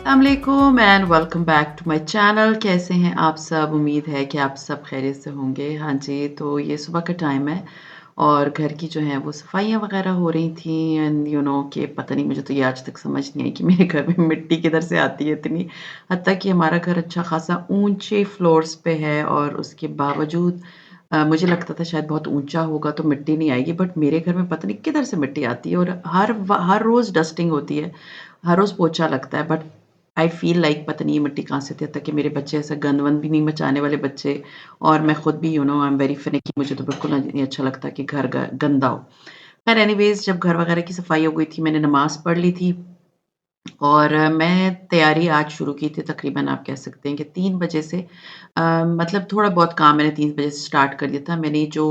अस्सलामुअलैकुम and welcome back to my channel. कैसे हैं आप सब? उम्मीद है कि आप सब खैरियत से होंगे। हाँ जी, तो ये सुबह का टाइम है और घर की जो है वो सफाइयाँ वगैरह हो रही थी एंड कि पता नहीं, मुझे तो ये आज तक समझ नहीं आई कि मेरे घर में मिट्टी किधर से आती है इतनी। हत्ता कि हमारा घर अच्छा खासा ऊंचे फ्लोर्स पे है और उसके बावजूद मुझे लगता था शायद बहुत ऊंचा होगा तो मिट्टी नहीं आएगी, बट मेरे घर में पता नहीं किधर से मिट्टी आती है और हर रोज़ डस्टिंग होती है, हर रोज़ पोछा लगता है, बट आई फ़ील लाइक पता नहीं ये मिट्टी कहाँ से आती है, ताकि मेरे बच्चे ऐसा गंद-वंद भी नहीं मचाने वाले बच्चे और मैं खुद भी आई एम वेरी फिनिकी, मुझे तो बिल्कुल नहीं अच्छा लगता कि घर ग गंदा हो। ख़ैर एनीवेज़, जब घर वगैरह की सफाई हो गई थी, मैंने नमाज़ पढ़ ली थी और मैं तैयारी आज शुरू की थी, तकरीबन आप कह सकते हैं कि 3 बजे से मतलब थोड़ा बहुत काम मैंने 3 बजे से स्टार्ट कर दिया था। मैंने जो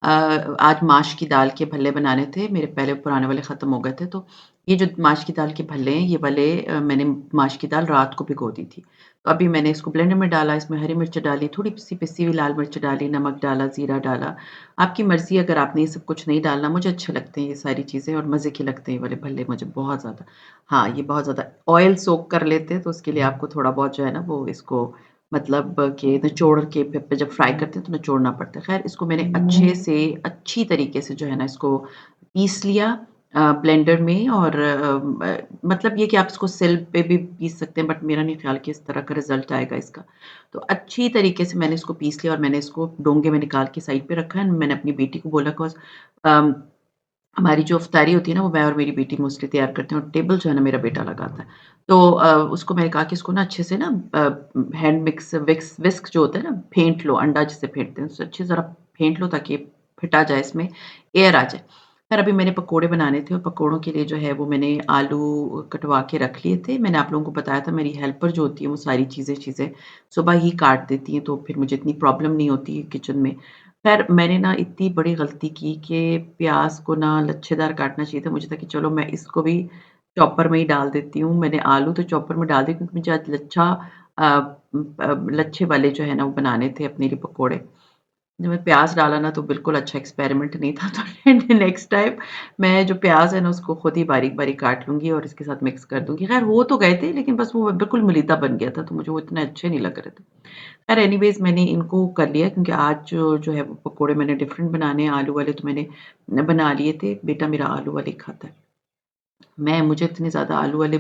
आज माश की दाल के भल्ले बनाने थे, मेरे पहले पुराने वाले ख़त्म हो गए थे, तो ये जो माश की दाल के भल्ले हैं, ये वाले मैंने माश की दाल रात को भिगो दी थी। तो अभी मैंने इसको ब्लेंडर में डाला, इसमें हरी मिर्च डाली, थोड़ी-सी पिसी हुई लाल मिर्च डाली, नमक डाला, ज़ीरा डाला। आपकी मर्ज़ी, अगर आपने ये सब कुछ नहीं डालना, मुझे अच्छे लगते हैं ये सारी चीज़ें और मज़े के लगते हैं ये वाले भल्ले मुझे बहुत ज़्यादा। हाँ, ये बहुत ज़्यादा ऑयल सोक कर लेते हैं, तो उसके लिए आपको थोड़ा बहुत जो है ना वो इसको मतलब कि निचोड़ के फिर जब फ्राई करते हैं तो निचोड़ना पड़ता है। ख़ैर इसको मैंने अच्छी तरीके से जो है ना इसको पीस लिया ब्लेंडर में और मतलब ये कि आप इसको सिल पे भी पीस सकते हैं, बट मेरा नहीं ख़्याल कि इस तरह का रिज़ल्ट आएगा इसका। तो अच्छी तरीके से मैंने इसको पीस लिया और मैंने इसको डोंगे में निकाल के साइड पे रखा है। मैंने अपनी बेटी को बोला बिकॉज़ अम हमारी जो इफ्तारी होती है ना, वो मैं और मेरी बेटी मोस्टली तैयार करते हैं और टेबल जो है ना मेरा बेटा लगाता है। तो उसको मैंने कहा कि इसको ना अच्छे से ना हैंड मिक्स विक्स विस्क जो होता है ना, फेंट लो, अंडा जिसे फेंटते हैं, उससे अच्छे से ज़रा फेंट लो ताकि फिटा जाए, इसमें एयर आ जाए। ख़ैर अभी मैंने पकोड़े बनाने थे और पकोड़ों के लिए जो है वो मैंने आलू कटवा के रख लिए थे। मैंने आप लोगों को बताया था मेरी हेल्पर जो होती है वो सारी चीज़ें सुबह ही काट देती हैं, तो फिर मुझे इतनी प्रॉब्लम नहीं होती है किचन में। ख़ैर मैंने ना इतनी बड़ी गलती की कि प्याज़ को ना लच्छेदार काटना चाहिए था। मुझे था कि चलो मैं इसको भी चॉपर में ही डाल देती हूँ। मैंने आलू तो चॉपर में डाल दिए क्योंकि मुझे आज लच्छे वाले जो है ना वो बनाने थे अपने लिए पकोड़े। जब मैं प्याज़ डाला ना तो बिल्कुल अच्छा एक्सपेरिमेंट नहीं था, तो नेक्स्ट टाइम मैं जो प्याज़ है ना उसको खुद ही बारीक-बारीक काट लूँगी और इसके साथ मिक्स कर दूँगी। ख़ैर हो तो गए थे, लेकिन बस वो बिल्कुल मलीदा बन गया था, तो मुझे वो इतने अच्छे नहीं लग रहे थे। ख़ैर एनीवेज़ मैंने इनको कर लिया क्योंकि आज जो है वो पकोड़े मैंने डिफरेंट बनाने हैं, आलू वाले तो मैंने बना लिए थे। बेटा मेरा आलू वाले खाता है। मुझे इतने ज़्यादा आलू वाले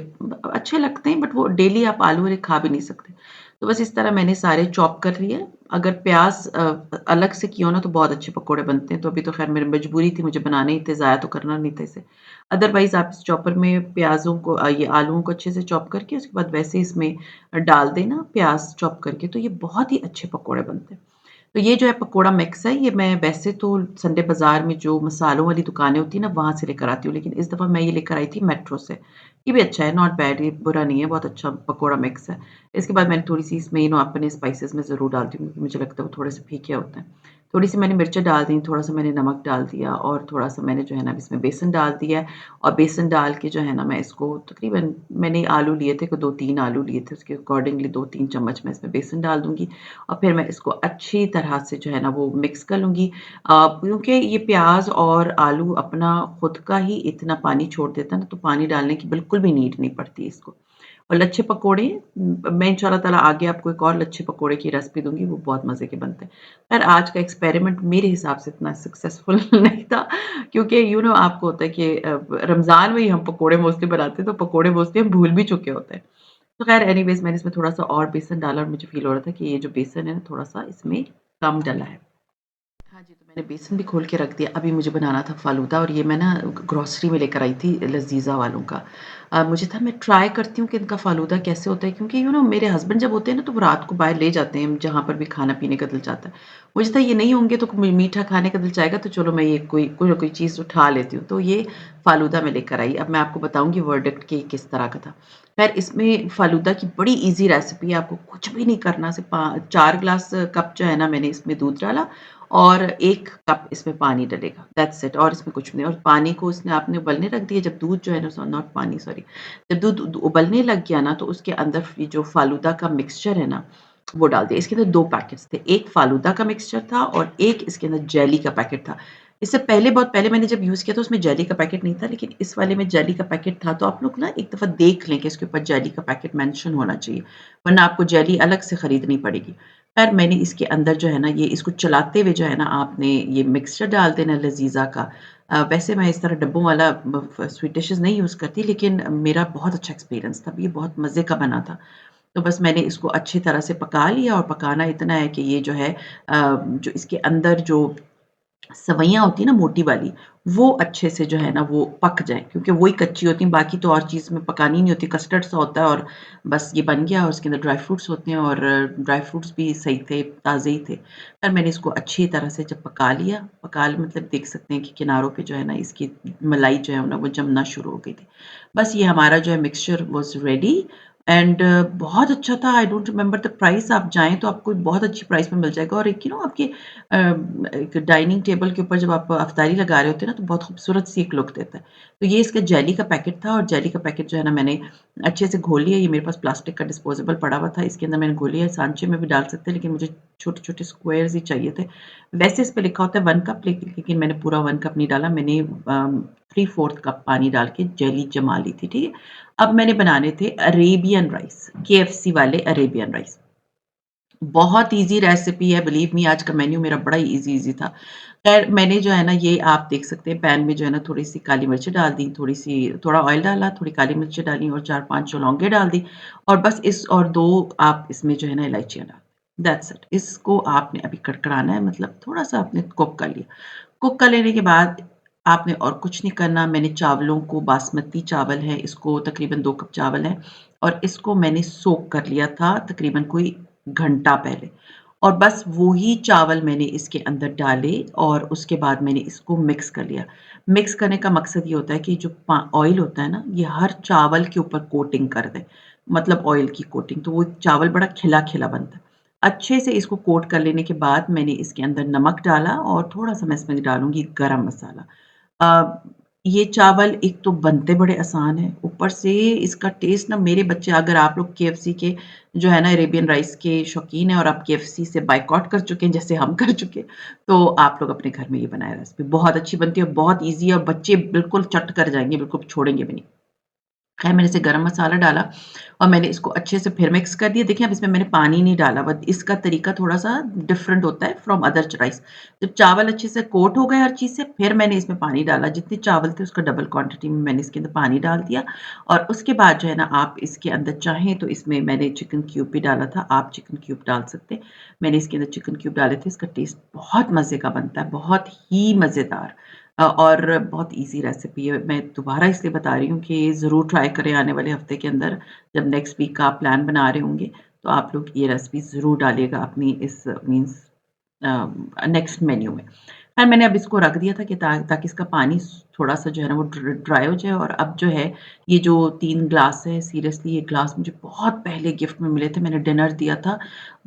अच्छे लगते हैं, बट वो डेली आप आलू वाले खा भी नहीं सकते। तो बस इस तरह मैंने सारे चॉप कर लिए। अगर प्याज़ अलग से किया हो ना तो बहुत अच्छे पकोड़े बनते हैं। तो अभी तो ख़ैर मेरी मजबूरी थी, मुझे बनाने ही थे, ज़ाया तो करना नहीं था इसे। अदरवाइज़ आप इस चॉपर में प्याज़ों को ये आलूओं को अच्छे से चॉप करके उसके बाद वैसे इसमें डाल देना प्याज़ चॉप करके, तो ये बहुत ही अच्छे पकोड़े बनते हैं। तो ये जो है पकोड़ा मिक्स है, ये मैं वैसे तो संडे बाज़ार में जो मसालों वाली दुकानें होती हैं ना, वहाँ से लेकर आती हूँ, लेकिन इस दफ़ा मैं ये लेकर आई थी मेट्रो से। ये भी अच्छा है, नॉट बैड, ये बुरा नहीं है, बहुत अच्छा पकोड़ा मिक्स है। इसके बाद मैंने थोड़ी-सी इसमें अपने स्पाइसेस मैं ज़रूर डालती हूँ क्योंकि मुझे लगता है वो थोड़े-से फीके होते हैं। थोड़ी-सी मैंने मिर्चें डाल दी, थोड़ा-सा मैंने नमक डाल दिया और थोड़ा-सा मैंने जो है ना इसमें बेसन डाल दिया है और बेसन डाल के जो है ना मैं इसको तकरीबन मैंने आलू लिए थे, 2-3 आलू लिए थे, उसके अकॉर्डिंगली 2-3 चम्मच मैं इसमें बेसन डाल दूँगी और फिर मैं इसको अच्छी तरह से जो है ना वो मिक्स कर लूँगी। क्योंकि ये प्याज़ और आलू अपना खुद का ही इतना पानी छोड़ देता है ना, तो पानी डालने की बिल्कुल भी नीड नहीं पड़ती इसको। और लच्छे पकोड़े मैं इंशाअल्लाह ताला आगे आपको एक और लच्छे पकोड़े की रेसिपी दूँगी, वो बहुत मज़े के बनते हैं। ख़ैर आज का एक्सपेरिमेंट मेरे हिसाब से इतना सक्सेसफुल नहीं था क्योंकि आपको होता है कि रमज़ान में ही हम पकोड़े मोस्टली बनाते हैं, तो पकोड़े मोस्टली हम भूल भी चुके होते हैं। तो ख़ैर एनीवेज़ मैंने इसमें थोड़ा-सा और बेसन डाला और मुझे फ़ील हो रहा था कि ये जो बेसन है ना थोड़ा-सा इसमें कम डला है। हाँ जी, तो मैंने बेसन भी खोल के रख दिया। अभी मुझे बनाना था फ़ालूदा और ये मैं ना ग्रोसरी में लेकर आई थी लज़ीज़ा वालों का। मुझे था मैं ट्राई करती हूँ कि इनका फ़ालूदा कैसे होता है क्योंकि मेरे हस्बैंड जब होते हैं ना तो वो रात को बाहर ले जाते हैं जहाँ पर भी खाना-पीने का दिल चाहता है। मुझे था ये नहीं होंगे तो मीठा खाने का दिल चाहेगा तो चलो मैं ये कोई ना कोई चीज़ उठा लेती हूँ। तो ये फ़ालूदा मैं लेकर आई। अब मैं आपको बताऊँगी वर्डिक्ट कि किस तरह का था। ख़ैर इसमें फ़ालूदा की बड़ी ईज़ी रेसिपी है, आपको कुछ भी नहीं करना सिर्फ़ 4 ग्लास कप जो है ना मैंने इसमें दूध डाला और 1 कप इसमें पानी डलेगा, दैट्स इट और इसमें कुछ नहीं और पानी को उसने आपने उबलने रख दिया जब दूध जो है ना नॉट पानी सॉरी जब दूध उबलने लग गया ना तो उसके अंदर ये जो फ़ालूदा का मिक्सचर है ना, वो डाल दिया। इसके अंदर 2 पैकेट्स थे, एक फ़ालूदा का मिक्सचर था और एक इसके अंदर जेली का पैकेट था। इससे पहले बहुत पहले मैंने जब यूज़ किया था उसमें जेली का पैकेट नहीं था, लेकिन इस वाले में जेली का पैकेट था, तो आप लोग ना एक दफ़ा देख लें कि इसके ऊपर जेली का पैकेट मेंशन होना चाहिए, वरना आपको जेली अलग से खरीदनी पड़ेगी। ख़ैर मैंने इसके अंदर जो है ना ये इसको चलाते हुए जो है ना आपने ये मिक्सचर डाल देना लज़ीज़ा का। वैसे मैं इस तरह डब्बों वाला स्वीट डिशेज़ नहीं यूज़ करती, लेकिन मेरा बहुत अच्छा एक्सपीरियंस था, ये बहुत मज़े का बना था। तो बस मैंने इसको अच्छी तरह से पका लिया और पकाना इतना है कि ये जो है जो इसके अंदर जो सवइयाँ होती हैं ना मोटी वाली, वो अच्छे से जो है ना वो पक जाएँ क्योंकि वही कच्ची होती हैं, बाकी तो और चीज़ में पकानी नहीं होती, कस्टर्ड सा होता है और बस ये बन गया और उसके अंदर ड्राई फ्रूट्स होते हैं और ड्राई फ्रूट्स भी सही थे, ताज़े ही थे। पर मैंने इसको अच्छी तरह से जब पका लिया, मतलब देख सकते हैं कि किनारों पे जो है ना इसकी मलाई जो है ना वो जमना शुरू हो गई थी। बस ये हमारा जो है मिक्सचर वाज़ रेडी एंड बहुत अच्छा था। I don't remember the price, आप जाएँ तो आपको बहुत अच्छी प्राइस में मिल जाएगा और एक आपके एक डाइनिंग टेबल के ऊपर जब आप अफ़तारी लगा रहे होते हैं ना, तो बहुत खूबसूरत सी एक लुक देता है। तो ये इसका जेली का पैकेट था और जेली का पैकेट जो है ना मैंने अच्छे से घोल लिया। ये मेरे पास प्लास्टिक का डिस्पोज़ेबल पड़ा हुआ था, इसके अंदर मैंने घोल लिया। सांचे में भी डाल सकते हैं, लेकिन मुझे छोटे-छोटे स्क्वेयर्स ही चाहिए थे। वैसे इस पे लिखा होता है 1 कप लेकिन मैंने पूरा 1 कप नहीं डाला, मैंने 3/4 कप पानी डाल के जेली जमा ली थी, ठीक है? अब मैंने बनाने थे अरेबियन राइस, केएफसी वाले अरेबियन राइस। बहुत ईज़ी रेसिपी है, बिलीव मी आज का मेन्यू मेरा बड़ा ही ईज़ी था। ख़ैर मैंने जो है ना ये आप देख सकते हैं पैन में जो है ना थोड़ी-सी काली मिर्च डाल दी, थोड़ा ऑयल डाला, थोड़ी काली मिर्च डाली और 4-5 जो लौंगे डाल दी और बस इस और 2 आप इसमें जो है ना इलायचियाँ डाल दैट्स इट। इसको आपने अभी कड़कड़ाना है मतलब थोड़ा-सा आपने कुक कर लिया। कुक कर लेने के बाद आपने और कुछ नहीं करना। मैंने चावलों को बासमती चावल है, इसको तकरीबन 2 कप चावल है और इसको मैंने सोक कर लिया था तकरीबन कोई घंटा पहले और बस वो ही चावल मैंने इसके अंदर डाले और उसके बाद मैंने इसको मिक्स कर लिया। मिक्स करने का मकसद ये होता है कि जो पा ऑयल होता है ना, ये हर चावल के ऊपर कोटिंग कर दे, मतलब ऑयल की कोटिंग, तो वो चावल बड़ा खिला-खिला बनता है। अच्छे से इसको कोट कर लेने के बाद मैंने इसके अंदर नमक डाला और थोड़ा-सा मैं इसमें डालूँगी गरम मसाला। अ, ये चावल एक तो बनते बड़े आसान हैं, ऊपर से इसका टेस्ट ना मेरे बच्चे अगर आप लोग केएफसी के जो है ना अरेबियन राइस के शौकीन हैं और आप केएफसी से बायकॉट कर चुके हैं जैसे हम कर चुके, तो आप लोग अपने घर में ये बनाएँ रेसिपी। बहुत अच्छी बनती है और बहुत ईज़ी है और बच्चे बिल्कुल चट कर जाएँगे, बिल्कुल छोड़ेंगे भी नहीं। खैर मैंने इसे गरम मसाला डाला और मैंने इसको अच्छे से फिर मिक्स कर दिया। देखिए अब इसमें मैंने पानी नहीं डाला बट इसका तरीका थोड़ा-सा डिफरेंट होता है फ्रॉम अदर राइस। जब चावल अच्छे से कोट हो गए हर चीज़ से, फिर मैंने इसमें पानी डाला। जितने चावल थे उसका डबल क्वांटिटी में मैंने इसके अंदर पानी डाल दिया और उसके बाद जो है ना आप इसके अंदर चाहें तो इसमें मैंने चिकन क्यूब भी डाला था, आप चिकन क्यूब डाल सकते हैं। मैंने इसके अंदर चिकन क्यूब डाले थे, इसका टेस्ट बहुत मज़े का बनता है, बहुत ही मज़ेदार। और बहुत ईज़ी रेसिपी है। मैं दोबारा इसलिए बता रही हूँ कि ज़रूर ट्राई करें आने वाले हफ़्ते के अंदर, जब नेक्स्ट वीक का आप प्लान बना रहे होंगे, तो आप लोग ये रेसिपी ज़रूर डालिएगा अपनी इस मीन्स नेक्स्ट मेन्यू में। ख़ैर मैंने अब इसको रख दिया था कि ताकि इसका पानी थोड़ा-सा जो है ना वो ड्राई हो जाए और अब जो है ये जो 3 ग्लास है सीरियसली ये ग्लास मुझे बहुत पहले गिफ्ट में मिले थे, मैंने डिनर दिया था।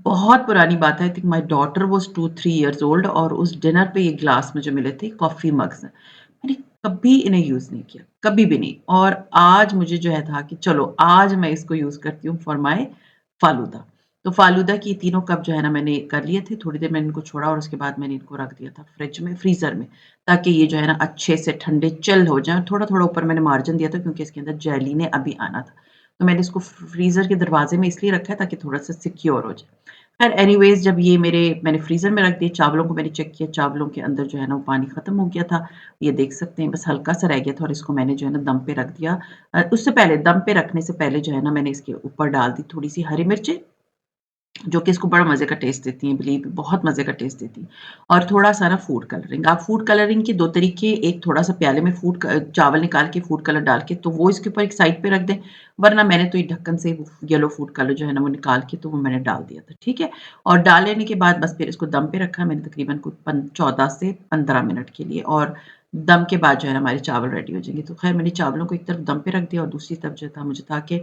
बहुत पुरानी बात है, I think my daughter was 2-3 years old और उस डिनर पे ये ग्लास मुझे मिले थे, कॉफ़ी मग्स। मैंने कभी इन्हें यूज़ नहीं किया, कभी भी नहीं और आज मुझे जो है था कि चलो आज मैं इसको यूज़ करती हूँ फॉर माय फालूदा। तो फालूदा की तीनों कप जो है ना मैंने कर लिए थे, थोड़ी देर मैंने इनको छोड़ा और उसके बाद मैंने इनको रख दिया था फ्रिज में फ्रीज़र में, ताकि ये जो है ना अच्छे से ठंडे चिल हो जाएँ। थोड़ा-थोड़ा ऊपर मैंने मार्जिन दिया था क्योंकि इसके अंदर जेली ने अभी आना था। तो मैंने इसको फ्रीज़र के दरवाज़े में इसलिए रखा है ताकि थोड़ा-सा सिक्योर हो जाए। ख़ैर एनीवेज़ जब ये मैंने फ्रीज़र में रख दिए, चावलों को मैंने चेक किया, चावलों के अंदर जो है ना वो पानी ख़त्म हो गया था। ये देख सकते हैं बस हल्का-सा रह गया था और इसको मैंने जो है ना दम पे रख दिया। उससे पहले दम पे रखने से पहले जो है ना मैंने इसके ऊपर डाल दी थोड़ी-सी हरी मिर्चें जो कि इसको बड़ा मज़े का टेस्ट देती हैं, बिलीव बहुत मज़े का टेस्ट देती हैं। और थोड़ा-सा ना फूड कलरिंग, आप फूड कलरिंग के 2 तरीके, एक थोड़ा-सा प्याले में चावल निकाल के फूड कलर डाल के तो वो इसके ऊपर एक साइड पे रख दें, वरना मैंने तो ये ढक्कन से येलो फूड कलर जो है ना वो निकाल के तो वो मैंने डाल दिया था, ठीक है? और डाल लेने के बाद बस फिर इसको दम पे रखा मैंने तकरीबन कुछ 14 से 15 मिनट के लिए और दम के बाद जो है ना हमारे चावल रेडी हो जाएँगे। तो ख़ैर मैंने चावलों को एक तरफ दम पे रख दिया और दूसरी तरफ जो था मुझे था कि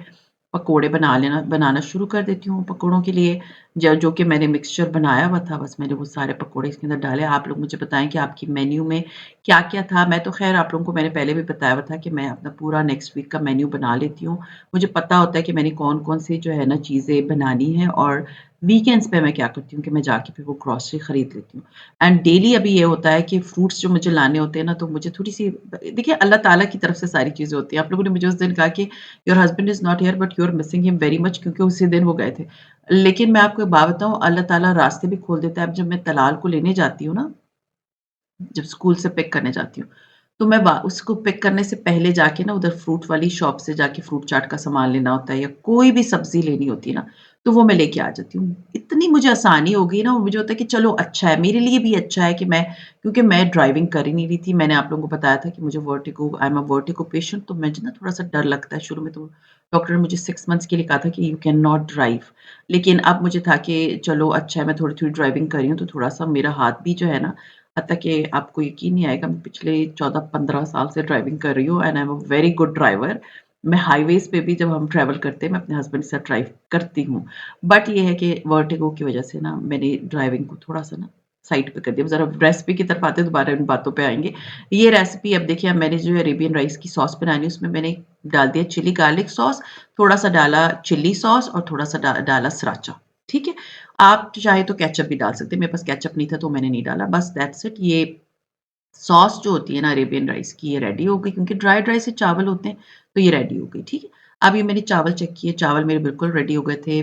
पकोड़े बनाना शुरू कर देती हूँ पकोड़ों के लिए। जो कि मैंने मिक्सचर बनाया हुआ था, बस मैंने वो सारे पकोड़े इसके अंदर डाले। आप लोग मुझे बताएँ कि आपकी मेन्यू में क्या-क्या था? मैं तो ख़ैर आप लोगों को मैंने पहले भी बताया हुआ था कि मैं अपना पूरा नेक्स्ट वीक का मेन्यू बना लेती हूँ। मुझे पता होता है कि मैंने कौन-कौन सी जो है ना चीज़ें बनानी है और वीकेंड्स पे मैं क्या करती हूँ कि मैं जाके फिर वो ग्रोसरी खरीद लेती हूँ। एंड डेली अभी ये होता है कि फ्रूट्स जो मुझे लाने होते हैं ना, तो मुझे थोड़ी-सी देखिए अल्लाह ताला की तरफ से सारी चीज़ें होती हैं। आप लोगों ने मुझे उस दिन कहा कि your husband is not here but you are missing him very much क्योंकि उसी दिन वो गए थे। लेकिन मैं आपको एक बात बताऊँ अल्लाह ताला रास्ते भी खोल देता है। अब जब मैं तलाल को लेने जाती हूँ ना, जब स्कूल से पिक करने जाती हूँ, तो मैं बा उसको पिक करने से पहले जाके ना उधर फ्रूट वाली शॉप से जाके फ्रूट चाट का सामान लेना होता है या कोई भी सब्ज़ी लेनी होती है ना, तो वो मैं लेके आ जाती हूँ। इतनी मुझे आसानी हो गई ना और मुझे होता है कि चलो अच्छा है, मेरे लिए भी अच्छा है कि मैं क्योंकि मैं ड्राइविंग कर ही नहीं रही थी। मैंने आप लोगों को बताया था कि मुझे vertigo I am a vertigo patient तो मुझे ना थोड़ा-सा डर लगता है शुरू में तो डॉक्टर ने मुझे 6 मंथ्स के लिए कहा था कि यू कैन नॉट ड्राइव। लेकिन अब मुझे था कि चलो अच्छा है मैं थोड़ी-थोड़ी ड्राइविंग कर रही हूँ, तो थोड़ा-सा मेरा हाथ भी जो है ना हत्ता कि आपको यकीन नहीं आएगा मैं पिछले 14-15 साल से ड्राइविंग कर रही हूँ and I am a very good driver. मैं हाइवेज़ पे भी जब हम ट्रैवल करते हैं, मैं अपने हस्बैंड के साथ ड्राइव करती हूँ। बट ये है कि वर्टिगो की वज़ह से ना मैंने ड्राइविंग को थोड़ा-सा ना साइड पे कर दिया। ज़रा रेसिपी की तरफ आते हैं, दोबारा इन बातों पे आएँगे। ये रेसिपी अब देखिए अब मैंने जो है अरेबियन राइस की सॉस बनानी है, उसमें मैंने डाल दिया चिली गार्लिक सॉस, थोड़ा-सा डाला चिली सॉस और थोड़ा-सा डाला सराचा, ठीक है? आप चाहे तो केचअप भी डाल सकते हैं, मेरे पास केचअप नहीं था तो मैंने नहीं डाला, बस दैट्स इट। ये सॉस जो होती है ना अरेबियन राइस की ये रेडी हो गई क्योंकि ड्राइड राइस से चावल होते हैं, तो ये रेडी हो गई, ठीक है। अब ये मैंने चावल चेक किए, चावल मेरे बिल्कुल रेडी हो गए थे।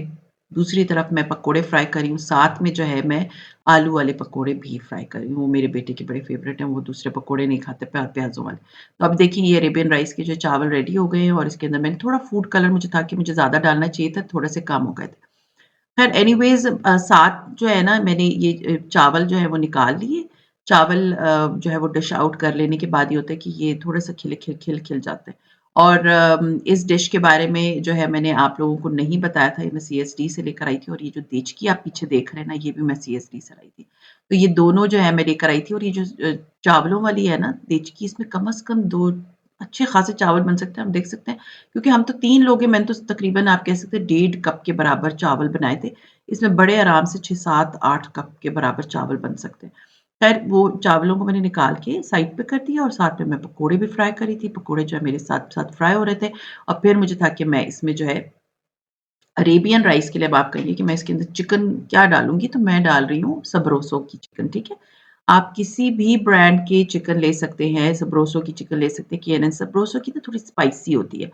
दूसरी तरफ मैं पकोड़े फ्राई कर रही हूँ, साथ में जो है मैं आलू वाले पकोड़े भी फ्राई कर रही हूँ, वो मेरे बेटे के बड़े फ़ेवरेट हैं, वो दूसरे पकोड़े नहीं खाते प्याज़ों वाले। तो अब देखिए ये अरेबियन राइस के जो चावल रेडी हो गए हैं और इसके अंदर मैंने थोड़ा फूड कलर मुझे था कि मुझे ज़्यादा डालना चाहिए था, थोड़े से कम हो गए थे। ख़ैर एनीवेज़ साथ जो है ना मैंने ये चावल जो है वो निकाल लिए। चावल जो है वो डिश आउट कर लेने के बाद ये होता है कि ये थोड़ा-सा खिल जाते हैं। और इस डिश के बारे में जो है मैंने आप लोगों को नहीं बताया था, ये मैं सीएसडी से लेकर आई थी और ये जो देचकी आप पीछे देख रहे हैं ना, ये भी मैं सीएसडी से लाई थी। तो ये दोनों जो है मैं लेकर आई थी और ये जो चावलों वाली है ना देचकी, इसमें कम से कम 2 अच्छे खासे चावल बन सकते हैं, आप देख सकते हैं। क्योंकि हम तो 3 लोग हैं, मैंने तो तकरीबन आप कह सकते हैं डेढ़ कप के बराबर चावल बनाए थे। इसमें बड़े आराम से 6, 7, 8 कप के बराबर चावल बन सकते हैं। ख़ैर वो चावलों को मैंने निकाल के साइड पे कर दिया और साथ में मैं पकोड़े भी फ्राई करी थी। पकोड़े जो है मेरे साथ-साथ फ्राई हो रहे थे और फिर मुझे था कि मैं इसमें जो है अरेबियन राइस के लिए अब आप कहिए कि मैं इसके अंदर चिकन क्या डालूँगी, तो मैं डाल रही हूँ सबरोसो की चिकन, ठीक है? आप किसी भी ब्रांड के चिकन ले सकते हैं, सबरोसो की चिकन ले सकते हैं, केएनएन सबरोसो की ना थोड़ी स्पाइसी होती है,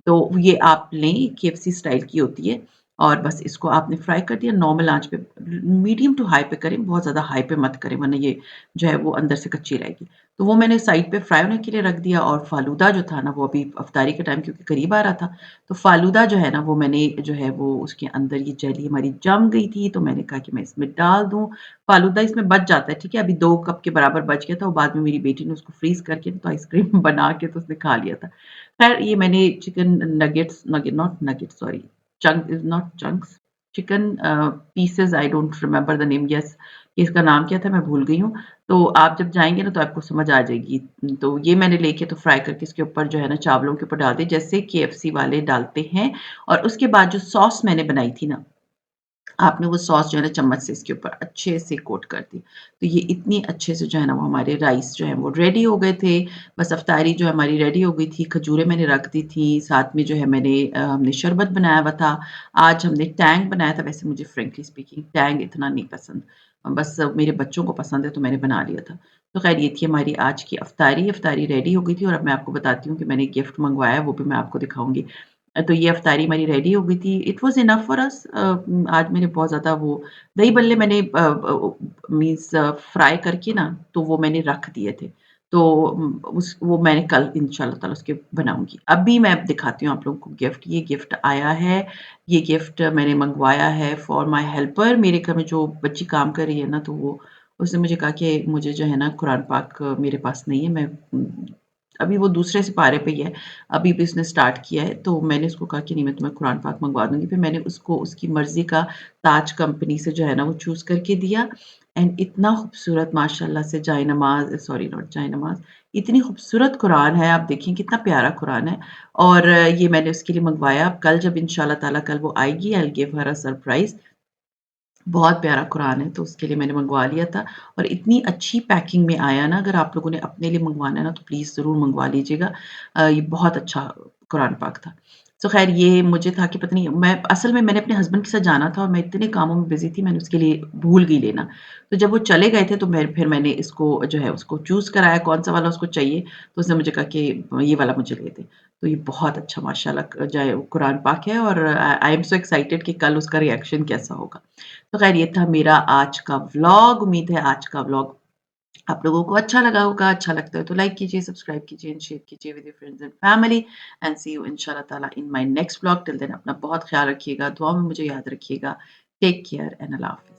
तो ये आप लें, केएफसी स्टाइल की होती है और बस इसको आपने फ्राई कर दिया नॉर्मल आँच पे मीडियम टू हाई पे करें, बहुत ज़्यादा हाई पे मत करें वरना ये जो है वो अंदर से कच्ची रहेगी। तो वो मैंने साइड पे फ्राई होने के लिए रख दिया और फ़ालूदा जो था ना, वो अभी इफ्तारी के टाइम क्योंकि करीब आ रहा था, तो फ़ालूदा जो है ना वो मैंने जो है वो उसके अंदर ये जेली हमारी जम गई थी, तो मैंने कहा कि मैं इसमें डाल दूँ। फ़ालूदा इसमें बच जाता है, ठीक है? अभी 2 कप के बराबर बच गया था और बाद में मेरी बेटी ने उसको फ्रीज़ करके तो आइसक्रीम बना के तो उसने खा लिया था। ख़ैर ये मैंने chicken nuggets not nuggets sorry chunk is not chunks chicken pieces I don't remember the name yes इसका नाम क्या था मैं भूल गई हूँ। तो आप जब जाएँगे ना तो आपको समझ आ जाएगी। तो ये मैंने लेके तो फ्राई करके इसके ऊपर जो है ना चावलों के ऊपर डाल दिए जैसे केएफसी वाले डालते हैं और उसके बाद जो सॉस मैंने बनाई थी ना, आपने वो सॉस जो है ना चम्मच से इसके ऊपर अच्छे से कोट कर दी। तो ये इतनी अच्छे से जो है ना वो हमारे राइस जो है वो रेडी हो गए थे। बस अफ़्तारी जो हमारी रेडी हो गई थी, खजूरें मैंने रख दी थी, साथ में जो है मैंने हमने शरबत बनाया हुआ था। आज हमने टैंग बनाया था, वैसे मुझे फ्रैंकली स्पीकिंग टैंग इतना नहीं पसंद। बस मेरे बच्चों को पसंद है तो मैंने बना लिया था। तो ख़ैर ये थी हमारी आज की अफ़्तारी। अफ़्तारी रेडी हो गई थी और अब मैं आपको बताती हूँ कि मैंने गिफ्ट मँगवाया है, वो भी मैं आपको दिखाऊँगी। तो ये अफ़्तारी हमारी रेडी हो गई थी। It was enough for us आज मैंने बहुत ज़्यादा वो दही बल्ले मैंने मीन्स फ्राई करके ना तो वो मैंने रख दिए थे। तो उस वो मैंने कल इंशाअल्लाह ताला उसके बनाऊँगी। अभी मैं दिखाती हूँ आप लोगों को गिफ्ट। ये गिफ्ट आया है, ये गिफ्ट मैंने मँगवाया है फॉर माय हेल्पर। मेरे घर में जो बच्ची काम कर रही है ना तो वो उसने मुझे कहा कि मुझे जो है ना कुरान पाक मेरे पास नहीं है। मैं अभी वो दूसरे सिपारे पे ही है। अभी भी उसने स्टार्ट किया है, तो मैंने उसको कहा कि नहीं मैं तुम्हें कुरान पाक मँगवा दूँगी। फिर मैंने उसको उसकी मर्ज़ी का ताज कंपनी से जो है ना वो चूज़ करके दिया एंड इतना खूबसूरत माशाअल्लाह से जायनमाज़ सॉरी नॉट जायनमाज़, इतनी खूबसूरत कुरान है, आप देखिए कितना प्यारा कुरान है और ये मैंने उसके लिए मँगवाया। अब कल जब इंशाअल्लाह ताला कल वो आएगी I will give her a surprise बहुत प्यारा कुरान है, तो उसके लिए मैंने मँगवा लिया था और इतनी अच्छी पैकिंग में आया ना, अगर आप लोगों ने अपने लिए मँगवाना है ना, तो प्लीज़ ज़रूर मँगवा लीजिएगा। ये बहुत अच्छा कुरान पाक था। तो ख़ैर ये मुझे था कि पता नहीं मैं असल में मैंने अपने हस्बैंड के साथ जाना था और मैं इतने कामों में बिज़ी थी, मैंने उसके लिए भूल गई लेना। तो जब वो चले गए थे, तो फिर मैंने इसको जो है उसको चूज़ कराया कौन-सा वाला उसको चाहिए, तो उसने मुझे कहा कि ये वाला मुझे ले दे। तो ये बहुत अच्छा माशाल्लाह जो है कुरान पाक है और आई एम सो एक्साइटेड कि कल उसका रिएक्शन कैसा होगा। तो ख़ैर ये था मेरा आज का व्लॉग। उम्मीद है आज का व्लॉग आप लोगों को अच्छा लगा होगा। अच्छा लगता है तो लाइक कीजिए, सब्सक्राइब कीजिए एंड शेयर कीजिए with your friends and family and see you इंशाल्लाह ताला in my next vlog. Till then अपना बहुत ख़्याल रखिएगा, दुआ में मुझे याद रखिएगा। टेक केयर एंड अल्लाह हाफ़िज़।